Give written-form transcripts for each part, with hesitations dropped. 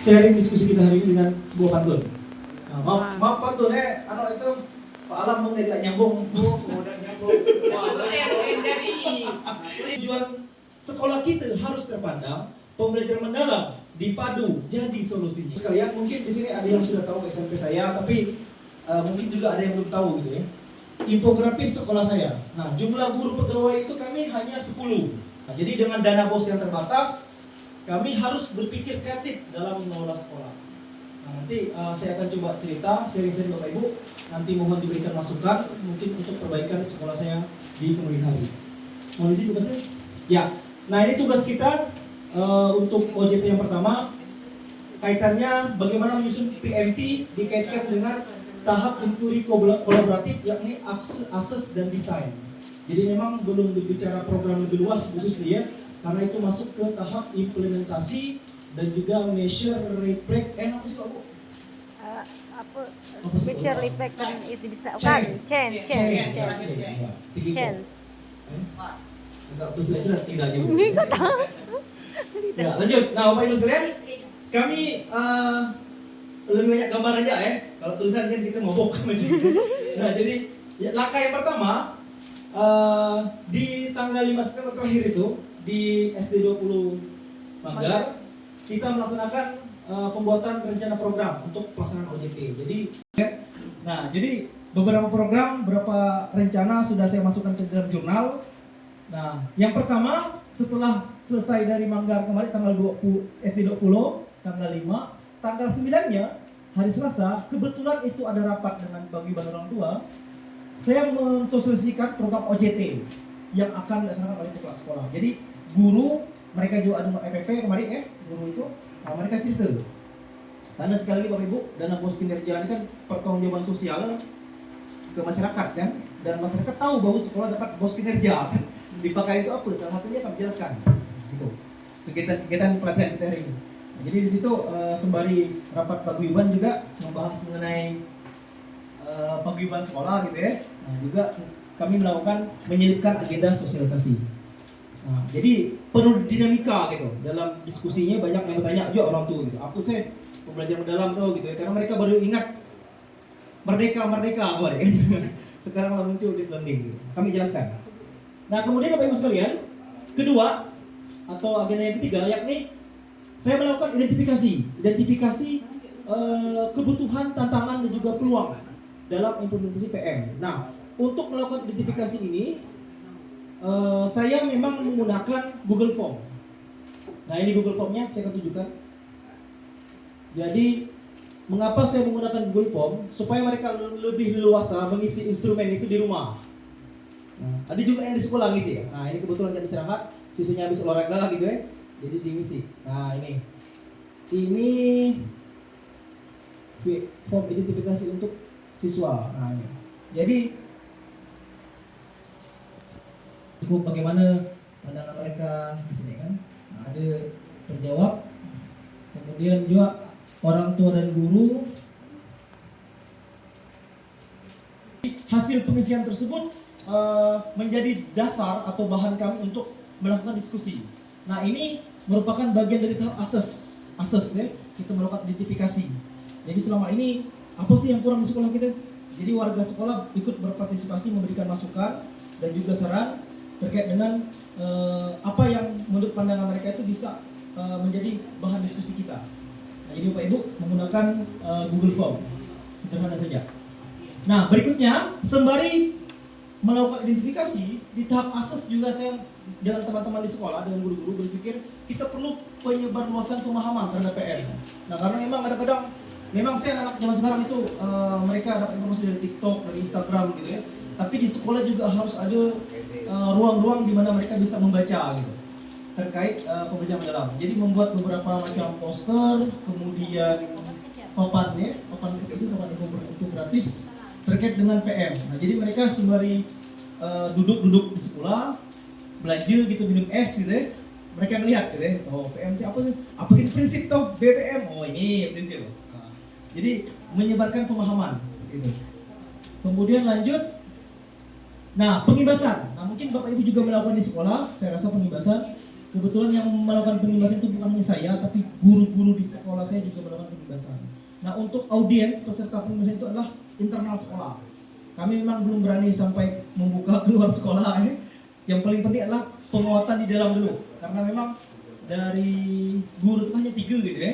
sharing diskusi kita hari ini dengan sebuah pantun. Nah, maaf pantun itu Pak Alam mau nggak nyambung. Tujuan sekolah kita harus terpandang, pembelajaran mendalam dipadu jadi solusinya. Sekalian mungkin di sini ada yang sudah tahu SMP saya, tapi mungkin juga ada yang belum tahu gitu ya. Infografis sekolah saya. Nah, jumlah guru pegawai itu kami hanya 10. Nah, jadi dengan dana bos yang terbatas, kami harus berpikir kreatif dalam mengelola sekolah. Nah, nanti saya akan coba cerita, sharing-sharing Bapak Ibu. Nanti mohon diberikan masukan mungkin untuk perbaikan sekolah saya di kemudian hari. Mohon izin tugasnya? Ya. Nah, ini tugas kita untuk OJT yang pertama. Kaitannya bagaimana menyusun PMT dikaitkan dengan tahap inquiry kolaboratif, yakni akses dan desain. Jadi memang belum berbicara program lebih luas khusus dia, karena itu masuk ke tahap implementasi dan juga measure, reflect, apa sih Pak Bu? Measure, reflect, dan itu bisa kan? Change. Enggak bisa tidak gitu. Ya, lanjut. Nah, Bapak Ibu sekalian, kami lebih banyak gambar aja ya. Kalau tulisan kan kita ngobok aja. Nah, jadi ya, langkah yang pertama di tanggal 5 September terakhir itu di SD 20 Manggar kita melaksanakan pembuatan rencana program untuk pelaksanaan OJT. Jadi beberapa program, beberapa rencana sudah saya masukkan ke dalam jurnal. Nah, yang pertama setelah selesai dari Manggar kemarin tanggal 20 SD 20 tanggal 5, tanggal 9-nya hari Selasa, kebetulan itu ada rapat dengan paguyuban orang tua. Saya mensosialisasikan program OJT yang akan dilaksanakan oleh kepala sekolah. Jadi guru, mereka juga ada EPP kemarin ya, guru itu, mereka cerita. Karena sekali lagi Bapak Ibu, dana bos kinerja ini kan pertanggungjawaban sosial ke masyarakat kan, dan masyarakat tahu bahwa sekolah dapat bos kinerja. Dipakai itu apa? Salah satunya kami jelaskan. Gitu. Kegiatan pelatihan kita hari ini. Jadi di situ sembari rapat paguyuban juga membahas mengenai paguyuban sekolah gitu ya. Nah, juga kami melakukan menyelipkan agenda sosialisasi. Nah, jadi penuh dinamika gitu. Dalam diskusinya banyak yang bertanya juga orang tua gitu. Apa sih pembelajaran mendalam tuh gitu ya? Karena mereka baru ingat merdeka kemarin. Sekarang malah muncul di learning gitu. Kami jelaskan. Nah, kemudian Bapak Ibu sekalian, kedua atau agenda yang ketiga yakni saya melakukan identifikasi kebutuhan, tantangan dan juga peluang dalam implementasi PM. Nah, untuk melakukan identifikasi ini saya memang menggunakan Google Form. Nah, ini Google Form-nya saya akan tunjukkan. Jadi, mengapa saya menggunakan Google Form? Supaya mereka lebih leluasa mengisi instrumen itu di rumah. Nah, ada juga yang di sekolah ngisi ya. Nah, ini kebetulan jam istirahat, sisanya habis olahraga gitu ya. Jadi diisi. Nah, ini form identifikasi untuk siswa. Nah, ini. Jadi cukup bagaimana pandangan mereka di sini kan. Nah, ada terjawab. Kemudian juga orang tua dan guru. Hasil pengisian tersebut menjadi dasar atau bahan kami untuk melakukan diskusi. Nah, ini merupakan bagian dari tahap asses ya. Kita melakukan identifikasi. Jadi selama ini apa sih yang kurang di sekolah kita? Jadi warga sekolah ikut berpartisipasi memberikan masukan dan juga saran terkait dengan apa yang menurut pandangan mereka itu bisa menjadi bahan diskusi kita. Nah, jadi Bapak Ibu menggunakan Google Form. Sederhana saja. Nah, berikutnya sembari melakukan identifikasi di tahap asas juga saya dengan teman-teman di sekolah, dengan guru-guru berpikir kita perlu penyebar luasan pemahaman terhadap PM. Nah, karena memang kadang-kadang memang saya anak zaman sekarang itu mereka dapat informasi dari TikTok, dari Instagram gitu ya. Tapi di sekolah juga harus ada ruang-ruang di mana mereka bisa membaca gitu terkait pembelajaran mendalam. Jadi membuat beberapa macam poster, kemudian papan seperti itu, papan infografis terkait dengan PM. Nah, jadi mereka sembari duduk-duduk di sekolah, belanja gitu, minum es gitu ya, mereka melihat gitu ya, oh PM itu apa sih? Apa ini prinsip toh BPM? Oh ini prinsip. Nah, jadi menyebarkan pemahaman gitu. Kemudian lanjut, nah penghibasan. Nah, mungkin Bapak Ibu juga melakukan di sekolah, saya rasa penghibasan kebetulan yang melakukan pembebasan itu bukan hanya saya, tapi guru-guru di sekolah saya juga melakukan pembebasan. Nah, untuk audiens peserta pembebasan itu adalah internal sekolah. Kami memang belum berani sampai membuka keluar sekolah. Yang paling penting adalah penguatan di dalam dulu, karena memang dari guru itu hanya 3 gitu ya.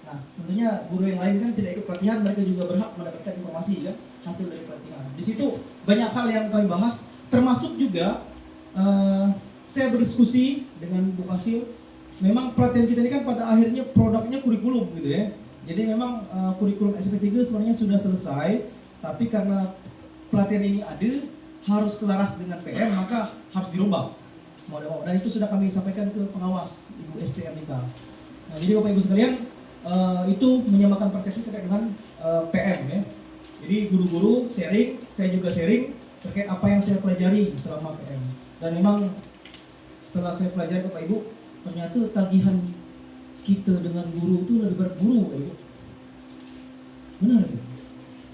Nah, tentunya guru yang lain kan tidak ikut pelatihan, mereka juga berhak mendapatkan informasi ya, hasil dari pelatihan. Di situ banyak hal yang kami bahas, termasuk juga saya berdiskusi dengan Bu Kasil. Memang pelatihan kita ini kan pada akhirnya produknya kurikulum gitu ya. Jadi memang kurikulum SMP 3 sebenarnya sudah selesai, tapi karena pelatihan ini ada harus selaras dengan PM, maka harus dirubah. Dan itu sudah kami sampaikan ke pengawas Ibu STM kita. Nah, jadi Bapak Ibu sekalian, itu menyamakan persepsi terkait dengan PM ya. Jadi guru-guru sharing, saya juga sharing terkait apa yang saya pelajari selama PM. Dan memang setelah saya pelajari Bapak Ibu, ternyata tagihan kita dengan guru itu lebih berat guru Bapak Ibu. Benar ya?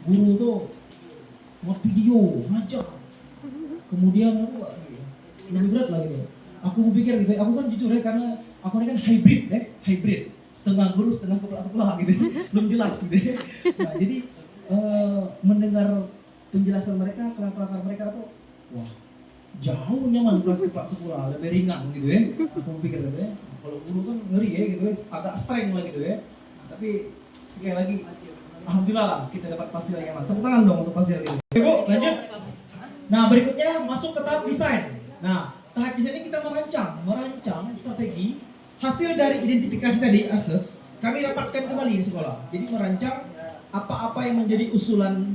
Guru tuh buat video, ngajar. Kemudian lebih berat lah gitu. Aku berpikir gitu, aku kan jujur ya, karena aku ini kan hybrid, setengah guru, setengah kepala sekolah gitu, belum jelas gitu ya. Nah, jadi mendengar penjelasan mereka, kelakar mereka tuh, wah, jauh nyaman kelas kepala sekolah, lebih ringan gitu ya. Aku berpikir gitu ya, kalau guru kan ngeri ya gitu ya, agak streng lah gitu ya. Nah, tapi sekali lagi, alhamdulillah lah kita dapat hasil yang nyaman. Tepuk tangan dong untuk hasil ini. Ibu, lanjut. Nah, berikutnya masuk ke tahap desain. Nah, tahap desain ini kita merancang strategi hasil dari identifikasi tadi, assess, kami dapatkan kembali di sekolah. Jadi merancang apa-apa yang menjadi usulan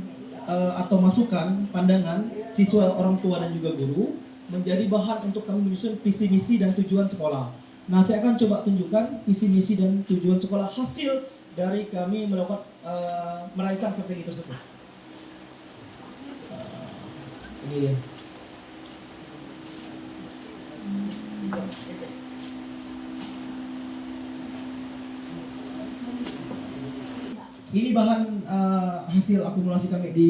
atau masukan, pandangan siswa, orang tua dan juga guru menjadi bahan untuk kami menyusun visi misi dan tujuan sekolah. Nah, saya akan coba tunjukkan visi misi dan tujuan sekolah hasil dari kami melakukan merancang strategi tersebut. Ini dia. Ini bahan hasil akumulasi kami di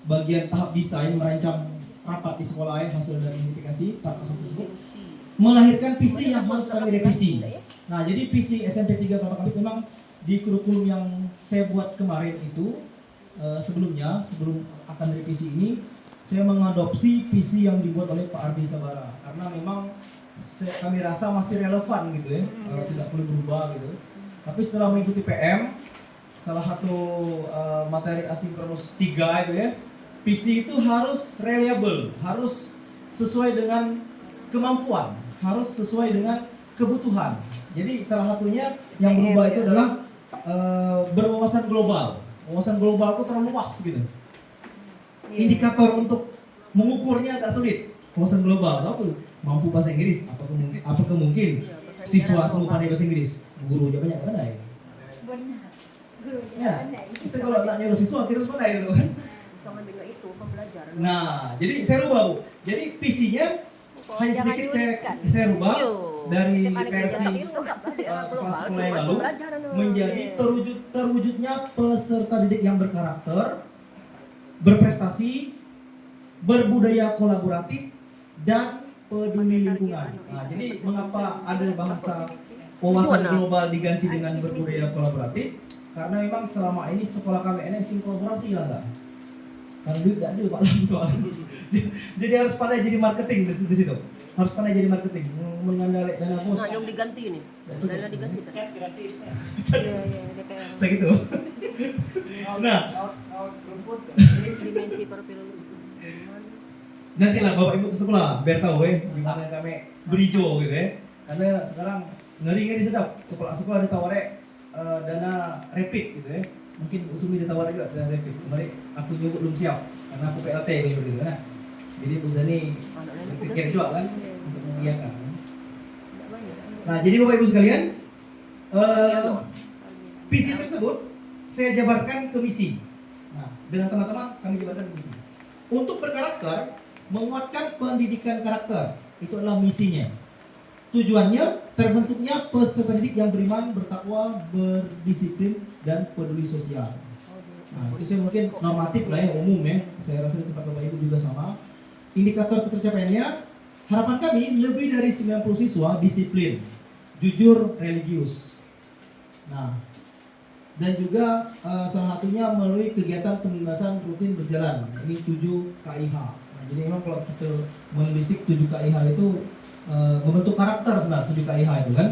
bagian tahap desain, merancang rapat di sekolah hasil dari identifikasi tahap tersebut melahirkan visi yang harus kami revisi. Nah, jadi visi SMP 3 Kelapa Kapit memang di kurikulum yang saya buat kemarin itu sebelum akan revisi ini saya mengadopsi visi yang dibuat oleh Pak Ardi Sabara, karena memang kami rasa masih relevan gitu ya, tidak perlu berubah gitu. Tapi setelah mengikuti PM, salah satu materi asinkronus 3 itu ya, visi itu harus reliable, harus sesuai dengan kemampuan, harus sesuai dengan kebutuhan. Jadi salah satunya yang berubah itu adalah berwawasan global. Wawasan global itu terlalu luas gitu. Indikator untuk mengukurnya agak sulit. Wawasan global, apa? Mampu bahasa Inggris, apakah mungkin siswa semua pandai bahasa Inggris? Guru aja banyak pandai. Ya, kita kalau nak nyuruh siswa kita harus pandai dulu kan. Nah, jadi saya rubah Bu. Jadi visinya hanya sedikit saya rubah dari versi kelas sekolah yang lalu menjadi terwujudnya peserta didik yang berkarakter, berprestasi, berbudaya kolaboratif, dan peduli lingkungan. Nah, jadi mengapa ada bahasa wawasan global diganti dengan berbudaya kolaboratif? Karena memang selama ini sekolah KWN kolaborasi lah enggak? Karena duit enggak ada Pak soalnya. Jadi harus pandai jadi marketing di situ. Harus pandai jadi marketing, mengandalkan dana bos. Nah, yang diganti ini. Dana diganti kan? Gratis. DPR. Saya gitu. Nah, Dimensi profil. nantilah Bapak Ibu ke sekolah biar tahu ya gimana kami berijo gitu ya. Karena sekarang ngeri sedap, kepala sekolah ditawari dana rapid gitu ya. Mungkin Usumi ditawari juga dana rapid. Kemarin aku nyebut belum siap karena aku PLT gitu kan. Jadi Bu Zani berpikir juga kan untuk mengiyakan. Nah, jadi Bapak Ibu sekalian, visi tersebut saya jabarkan ke misi. Nah, dengan teman-teman kami jabarkan ke misi. Untuk berkarakter, menguatkan pendidikan karakter, itu adalah misinya. Tujuannya terbentuknya peserta didik yang beriman, bertakwa, berdisiplin, dan peduli sosial. Nah, itu saya mungkin normatif lah ya, umum ya. Saya rasa di tempat Bapak Ibu juga sama. Indikator ketercapaiannya, harapan kami lebih dari 90 siswa disiplin, jujur religius. Nah, dan juga salah satunya melalui kegiatan penugasan rutin berjalan. Ini 7 KIH. Nah, jadi memang kalau kita menelisik 7 KIH itu membentuk karakter sebenarnya 7 KIH itu kan.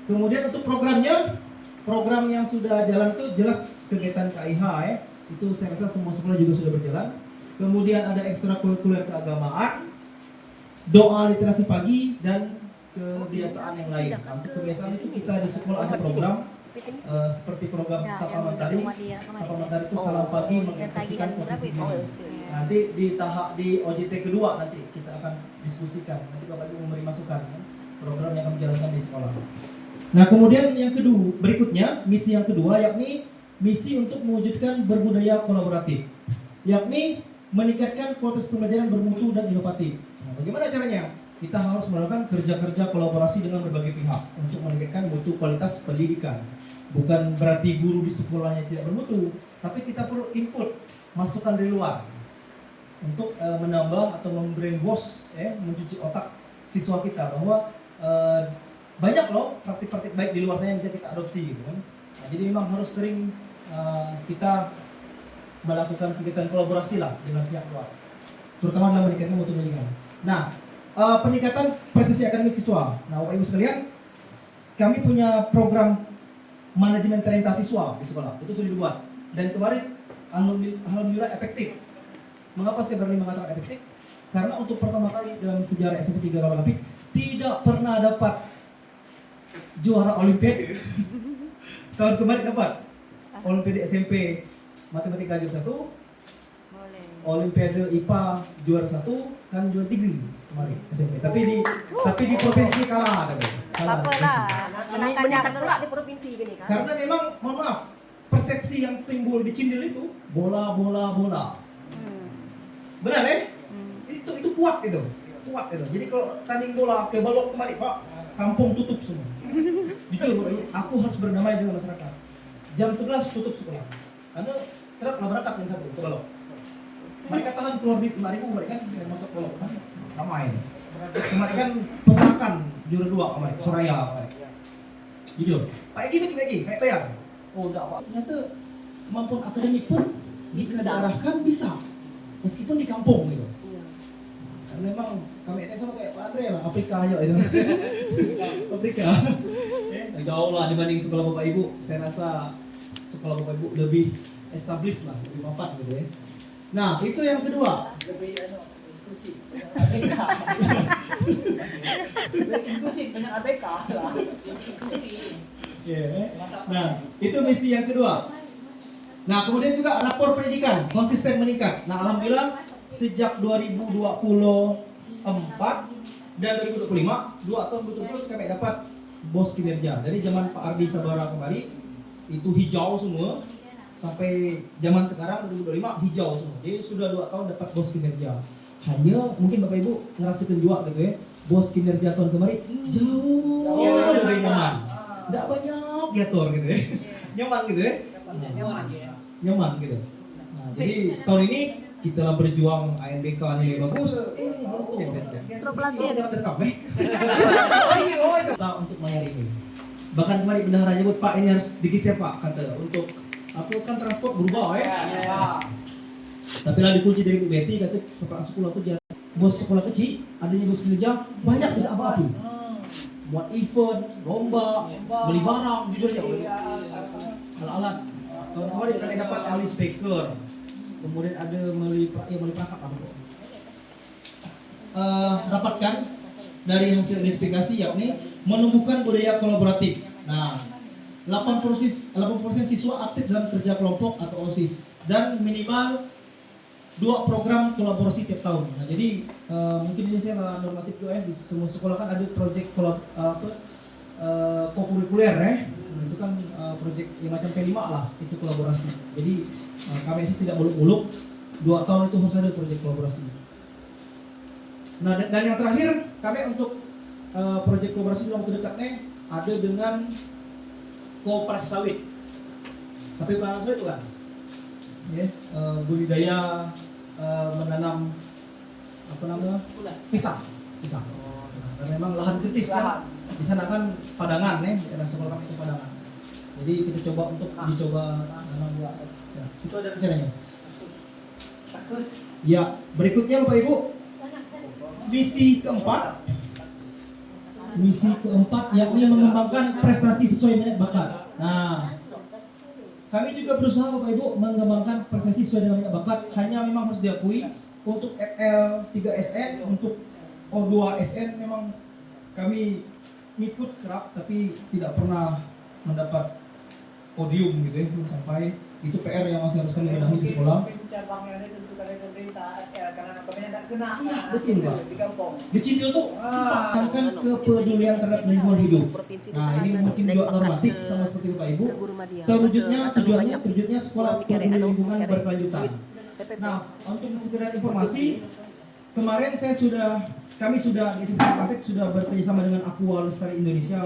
Kemudian untuk programnya, program yang sudah jalan itu jelas kegiatan KIH ya. Itu saya rasa semua sekolah juga sudah berjalan. Kemudian ada ekstrakurikuler keagamaan, doa literasi pagi, dan kebiasaan yang lain. Nah, untuk kebiasaan itu kita di sekolah ada program seperti program Sapa Mentari. Sapa Mentari itu salam pagi mengekspresikan kondisi diri. Nanti di OJT kedua nanti kita akan diskusikan. Nanti Bapak Ibu memberi masukan ya, program yang akan dijalankan di sekolah. Nah, kemudian yang kedua, berikutnya misi yang kedua yakni misi untuk mewujudkan berbudaya kolaboratif, yakni meningkatkan kualitas pembelajaran bermutu dan inovatif. Nah, bagaimana caranya? Kita harus melakukan kerja-kerja kolaborasi dengan berbagai pihak untuk meningkatkan mutu kualitas pendidikan. Bukan berarti guru di sekolahnya tidak bermutu, tapi kita perlu input, masukan dari luar untuk menambah atau membrainwash, mencuci otak siswa kita bahwa banyak loh praktik-praktik baik di luar sana yang bisa kita adopsi gitu kan. Nah, jadi memang harus sering kita melakukan kegiatan kolaborasi lah dengan pihak luar, terutama dalam meningkatkan mutu pendidikan. Nah, peningkatan prestasi akademik siswa. Nah, Bapak Ibu sekalian, kami punya program manajemen talenta siswa di sekolah. Itu sudah dibuat. Dan kemarin alhamdulillah efektif. Mengapa saya berani mengatakan efektif? Karena untuk pertama kali dalam sejarah SMP 3 Rawalapik tidak pernah dapat juara olimpiade. Tahun kemarin dapat olimpiade SMP matematika juara 1, olimpiade IPA juara 1, kan juara 3 kemarin SMP. Tapi di provinsi kalah ada. Meningkat pula di provinsi ini kan. Karena memang mohon maaf, persepsi yang timbul di Cindil itu bola. Benar ya? Itu kuat itu. Kuat itu. Jadi kalau tanding bola ke Balok kemarin, Pak, kampung tutup semua. Jujur, aku harus berdamai dengan masyarakat. Jam 11 tutup sekolah. Karena terap nggak berangkat jam 1 ke Balok. Mereka tahan keluar duit 5.000, mereka kan masuk Balok kan. Ramai. Kemarin kan pesakan juara 2 kemarin, Soraya. Jujur. Kayak gini kayak bayar. Oh, enggak apa. Ternyata kemampuan akademik pun jika diarahkan bisa. Meskipun di kampung gitu. Karena memang kami itu sama kayak Pak Andre lah, Afrika aja itu. Afrika. Jauh lah dibanding sekolah Bapak Ibu. Saya rasa sekolah Bapak Ibu lebih established lah, lebih mapan gitu ya. Nah, itu yang kedua. Lebih inklusif. ABK. Lebih inklusif dengan ABK lah. Nah, itu misi yang kedua. Nah, kemudian juga rapor pendidikan konsisten meningkat. Nah, alhamdulillah sejak 2024 dan 2025, 2 tahun betul-betul kami dapat bos kinerja. Dari zaman Pak Ardi Sabara kemarin itu hijau semua, sampai zaman sekarang 2025 hijau semua. Jadi sudah 2 tahun dapat bos kinerja. Hanya mungkin Bapak Ibu ngerasakan juga gitu ya, bos kinerja tahun kemarin jauh lebih nyaman. Tidak banyak diatur gitu ya. Nyaman gitu ya. Nyaman gitu. Nah, jadi tahun ini kita lah berjuang ANBK nilai bagus. Jangan rekam kita untuk menyaring ini. Bahkan kemarin bendahara nyebut, Pak, ini harus digeser Pak, kata untuk aku kan transport berubah ya. Tapi lah dikunci dari Bu Betty, kata kepala sekolah tuh dia bos sekolah kecil, adanya bos kerja banyak bisa apa-apa. Buat event, lomba, beli barang, jujur aja. Alat-alat. Tahun kemarin kami dapat ahli speaker, kemudian ada melalui perangkat apa kok. Rapatkan dari hasil identifikasi yakni menumbuhkan budaya kolaboratif. Nah, 80% siswa aktif dalam kerja kelompok atau OSIS dan minimal 2 program kolaborasi tiap tahun. Nah, jadi mungkin ini saya normatif juga ya, di semua sekolah kan ada proyek kokurikuler ya. Itu kan proyek yang macam P5 lah, itu kolaborasi. Jadi kami tidak muluk-muluk, 2 tahun itu harus ada proyek kolaborasi. Nah, dan yang terakhir kami untuk proyek kolaborasi dalam waktu dekatnya ada dengan Koperasi Sawit. Tapi bukan sawit kan? Ya, budidaya menanam apa namanya? Pisang. Karena memang lahan kritis kan. Di sana kan Padangan ya, daerah sekolah kami itu Padangan. Jadi kita coba untuk dicoba buat ya, itu ada rencananya. Ya, berikutnya Bapak Ibu, misi keempat yakni mengembangkan prestasi sesuai minat bakat. Nah, kami juga berusaha Bapak Ibu mengembangkan prestasi sesuai dengan minat bakat. Hanya memang harus diakui untuk FL3SN, untuk O2SN memang kami ngikut kerap tapi tidak pernah mendapat podium gitu ya, belum sampai. Itu PR yang masih harus kami benahi di sekolah. Cabangnya ini tentu dari pemerintah, karena namanya tidak kena. Betul Pak. Di kampung. Di situ tuh sifat kan kepedulian terhadap lingkungan hidup. Nah ini mungkin juga normatif sama seperti Bapak Ibu. Terwujudnya sekolah peduli lingkungan berkelanjutan. Nah untuk sekedar informasi, kemarin kami sudah di SMP Kapit sudah bekerjasama dengan Aqua Lestari Indonesia,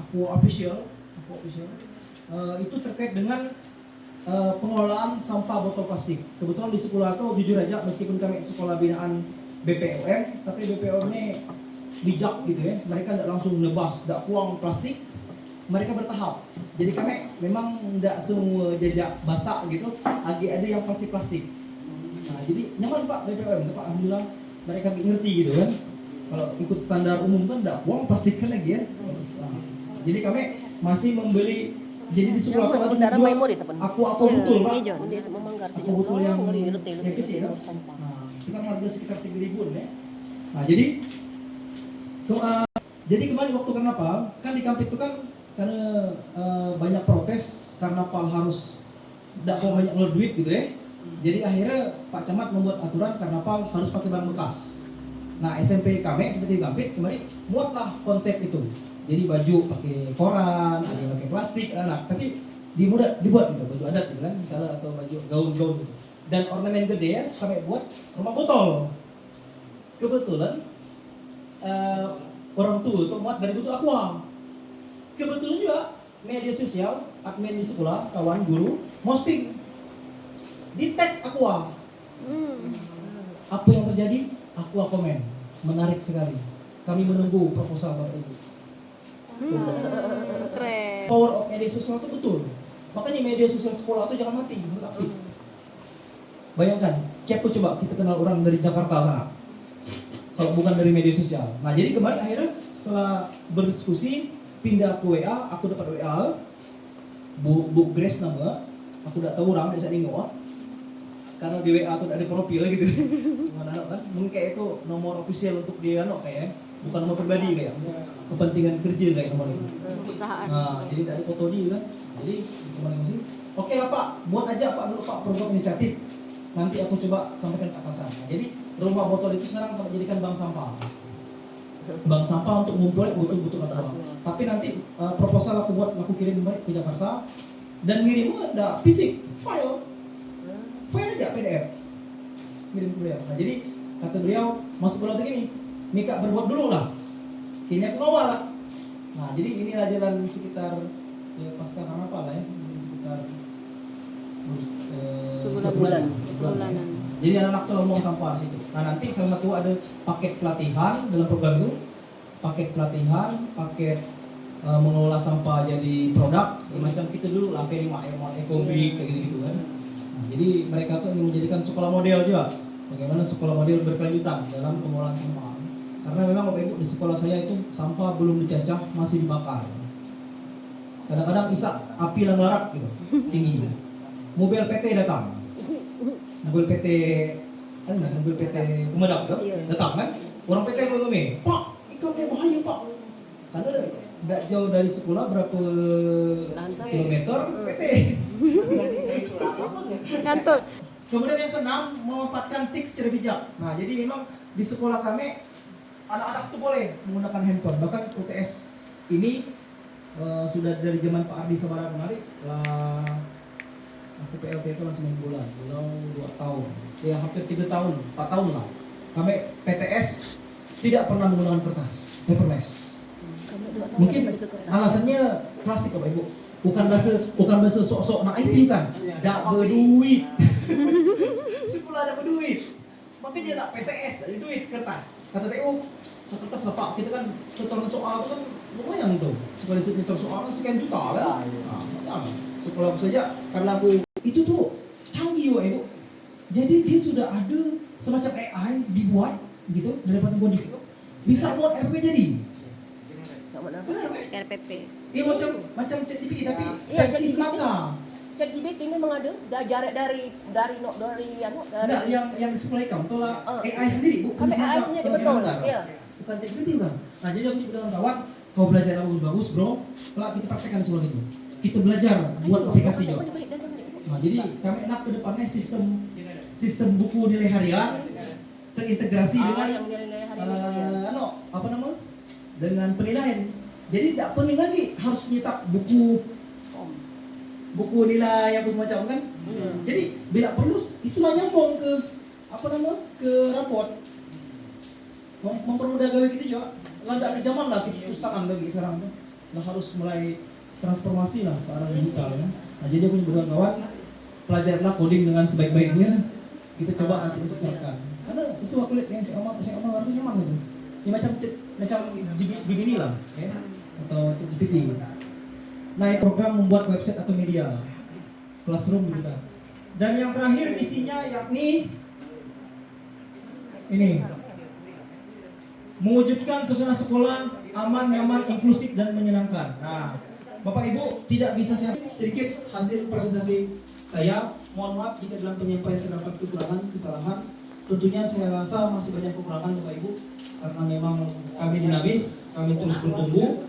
Aqua Official. Itu terkait dengan pengelolaan sampah botol plastik. Kebetulan di sekolah itu jujur aja, meskipun kami sekolah binaan BPOM, tapi BPOM ini bijak gitu ya. Mereka tidak langsung nebas, tidak buang plastik. Mereka bertahap. Jadi kami memang tidak semua jajak basah gitu. Ada yang plastik. Nah, jadi nyaman Pak BPOM, Pak alhamdulillah mereka ngerti gitu kan. Kalau ikut standar umum kan tidak buang plastik kan lagi ya. Jadi kami masih membeli. Jadi di sekolah itu ada aku betul Pak. Aku betul yang kecil kan. Nah, itu kan harga sekitar 3.000 ya. Nah, jadi kemarin waktu karnaval kan di Kampit itu kan karena banyak protes karnaval harus tidak mau banyak ngeluar duit gitu ya. Jadi akhirnya Pak Camat membuat aturan karnaval harus pakai barang bekas. Nah, SMP kami seperti Kampit kemarin buatlah konsep itu. Jadi baju pakai koran, ada yang pakai plastik, tapi dibuat gitu, baju adat gitu kan, misalnya atau baju gaun-gaun gitu. Dan ornamen gede ya, sampai buat rumah botol. Kebetulan orang tua itu buat dari botol aqua. Kebetulan juga media sosial, admin di sekolah, kawan guru, posting di tag aqua. Apa yang terjadi? Aqua komen, menarik sekali. Kami menunggu proposal Bapak Ibu. Keren. Power of media sosial itu betul. Makanya media sosial sekolah itu jangan mati, harus aktif. Bayangkan, siapa coba kita kenal orang dari Jakarta sana, kalau bukan dari media sosial. Nah jadi kemarin akhirnya setelah berdiskusi pindah ke WA, aku dapat WA Bu Grace nama, aku tidak tahu orang desa Ninggoa, karena di WA itu ada profil gitu. Mana kan? Mungkin kayak itu nomor official untuk dia kayak. Bukan nomor pribadi kayak kepentingan kerja kayak nomor itu. Perusahaan. Nah, jadi dari foto dia kan. Jadi kemarin sih. Oke lah Pak, buat aja Pak dulu Pak program inisiatif. Nanti aku coba sampaikan ke atasan. Nah, jadi rumah botol itu sekarang kita jadikan bank sampah. Bank sampah untuk ngumpulin botol-botol atau apa. Tapi nanti proposal aku kirim kembali ke Jakarta dan ngirimnya ada fisik, file aja PDF. Kirim ke beliau. Nah, jadi kata beliau masuk pulau ini. Mika berbuat dulu lah, kini aku ngawal lah. Nah jadi inilah jalan sekitar pasca karnaval lah ya, sekitar sebulanan. Jadi anak-anak tuh ngomong sampah di situ. Nah nanti salah satu ada paket pelatihan dalam program itu, paket mengelola sampah jadi produk, macam kita dulu lantai 5 ekobrik kayak gitu kan. Nah, jadi mereka tuh ingin menjadikan sekolah model juga, bagaimana sekolah model berkelanjutan dalam pengolahan sampah. Karena memang Bapak Ibu di sekolah saya itu sampah belum dicacah, masih dibakar. Kadang-kadang isak api langlarak gitu, tinggi. Mobil PT datang. Mobil PT pemadam datang kan? Orang PT ngomong, "Pak, ikannya bahaya, Pak." Karena tidak jauh dari sekolah berapa kilometer PT. Ngantul. Kemudian yang keenam, memanfaatkan TIK secara bijak. Nah, jadi memang di sekolah kami anak-anak itu boleh menggunakan handphone. Bahkan UTS ini sudah dari zaman Pak Ardi Sabara kemarin lah. Aku PLT itu langsung 9 bulan, belum 2 tahun. Ya hampir 3 tahun, 4 tahun lah. Kami PTS tidak pernah menggunakan kertas, paperless. Mungkin alasannya klasik Bapak Ibu. Bukan bahasa sok-sok naik kan. Dak berduit. Sekolah ada berduit. Makanya nak PTS dari duit kertas. Kata TU, sekertas lah Pak, kita kan setoran soal itu kan lumayan tuh, sekali sekitar soal kan sekian juta kan. Nah, sekolah saja karena aku itu tuh canggih ya Ibu. Jadi dia sudah ada semacam AI dibuat gitu daripada Gojek itu bisa buat RP jadi. Sama apa? Benar Pak? RPP. Iya macam ChatGPT tapi Iya, versi ChatGPT. semacam. ChatGPT memang ada jarak dari Enggak, yang display kamu tuh lah AI sendiri, Bu. Kami AI sendiri betul. Iya. Bukan ChatGPT bukan. Nah, jadi aku dengan kawan, kau belajar yang bagus, Bro. Kalau kita praktekkan sebelum itu. Kita belajar buat aplikasi juga. Nah, jadi kami enak ke depannya sistem buku nilai harian terintegrasi dengan yang nilai hari apa namanya? Dengan penilaian. Jadi tidak penting lagi harus nyetak buku nilai apa semacam kan. Jadi bila perlu itulah nyambung ke apa namanya? Ke raport. Mempermudah gawe kita juga. Landak ke zaman lah kita pustakaan lagi sekarang tuh. Lah harus mulai transformasi lah ke arah digital ya. Nah, jadi aku berdua kawan pelajarlah coding dengan sebaik-baiknya. Kita coba nanti untuk terapkan. Karena itu aku lihat yang saya amal itu nyaman gitu. Ini macam Gemini lah, ya, atau ChatGPT. Nah, program membuat website atau media, classroom gitu kan. Dan yang terakhir isinya yakni ini, mewujudkan suasana sekolah aman, nyaman, inklusif dan menyenangkan. Nah, Bapak Ibu tidak bisa saya sedikit hasil presentasi saya. Mohon maaf jika dalam penyampaian terdapat kekurangan, kesalahan. Tentunya saya rasa masih banyak kekurangan Bapak Ibu karena memang kami dinamis, kami terus bertumbuh.